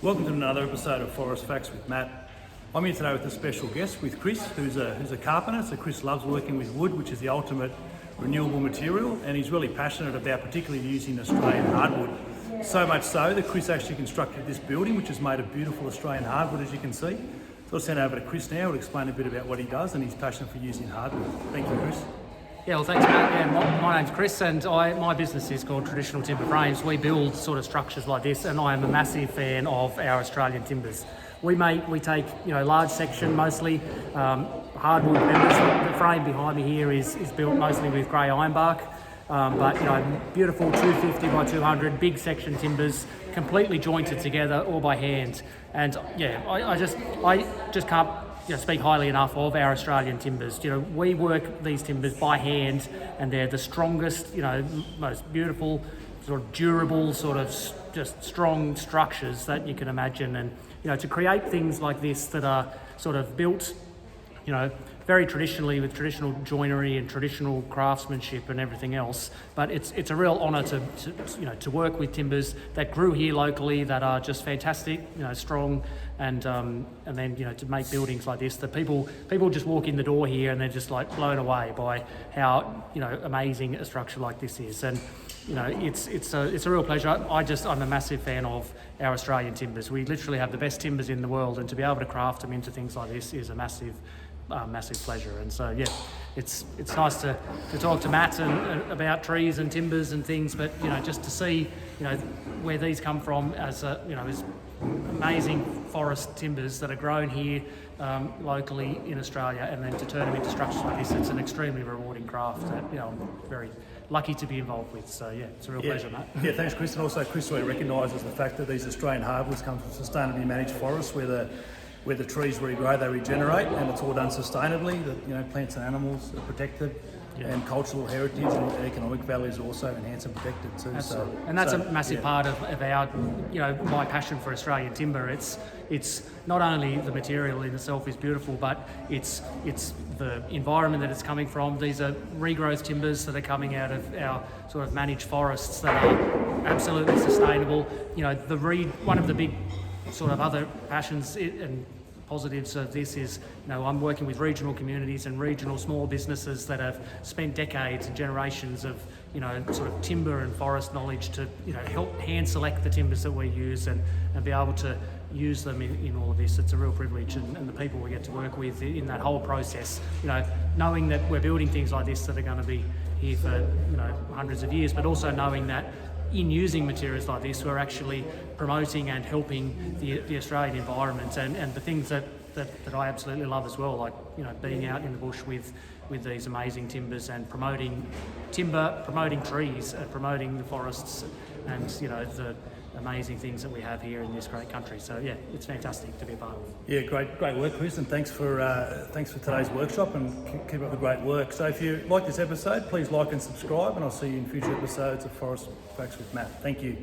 Welcome to another episode of Forest Facts with Matt. I'm here today with a special guest, with Chris, who's a carpenter. So Chris loves working with wood, which is the ultimate renewable material, and he's really passionate about particularly using Australian hardwood. So much so that Chris actually constructed this building, which is made of beautiful Australian hardwood, as you can see. So I'll send over to Chris now to explain a bit about what he does and his passion for using hardwood. Thank you, Chris. Yeah, well, thanks, Matt. Yeah, my name's Chris, and my business is called Traditional Timber Frames. We build sort of structures like this, and I am a massive fan of our Australian timbers. We take large section, mostly hardwood members. The frame behind me here is built mostly with grey ironbark, but beautiful 250 by 200 big section timbers, completely jointed together, all by hand. And yeah, I just can't speak highly enough of our Australian timbers. We work these timbers by hand, and they're the strongest, most beautiful, sort of durable, sort of just strong structures that you can imagine. And to create things like this that are sort of built, very traditionally with traditional joinery and traditional craftsmanship and everything else. But it's a real honour to work with timbers that grew here locally, that are just fantastic, strong, and then to make buildings like this that people just walk in the door here and they're just like blown away by how amazing a structure like this is. And it's a real pleasure. I'm a massive fan of our Australian timbers. We literally have the best timbers in the world, and to be able to craft them into things like this is a massive pleasure. And so yeah, it's nice to talk to Matt about trees and timbers and things, but just to see where these come from as as amazing forest timbers that are grown here locally in Australia, and then to turn them into structures like this, it's an extremely rewarding craft that I'm very lucky to be involved with. So yeah, it's a real pleasure, Matt. Yeah, thanks, Chris. And also Chris really recognises the fact that these Australian hardwoods come from sustainably managed forests where the trees regrow, they regenerate, and it's all done sustainably. That plants and animals are protected, and cultural heritage and economic value is also enhanced and protected too. Absolutely. And that's a massive part of our, my passion for Australian timber. It's not only the material in itself is beautiful, but it's the environment that it's coming from. These are regrowth timbers that are coming out of our sort of managed forests that are absolutely sustainable. One of the big sort of other passions and positives of this is, I'm working with regional communities and regional small businesses that have spent decades and generations of, sort of timber and forest knowledge to, help hand select the timbers that we use and be able to use them in all of this. It's a real privilege, and the people we get to work with in that whole process, knowing that we're building things like this that are going to be here for, hundreds of years, but also knowing that in using materials like this, we're actually promoting and helping the Australian environment and the things that I absolutely love as well, like being out in the bush with these amazing timbers and promoting timber, promoting trees, promoting the forests, and the amazing things that we have here in this great country. So yeah, it's fantastic to be a part of. Yeah, great work, Chris, and thanks for today's workshop, and keep up the great work. So if you like this episode, please like and subscribe, and I'll see you in future episodes of Forest Facts with Matt. Thank you.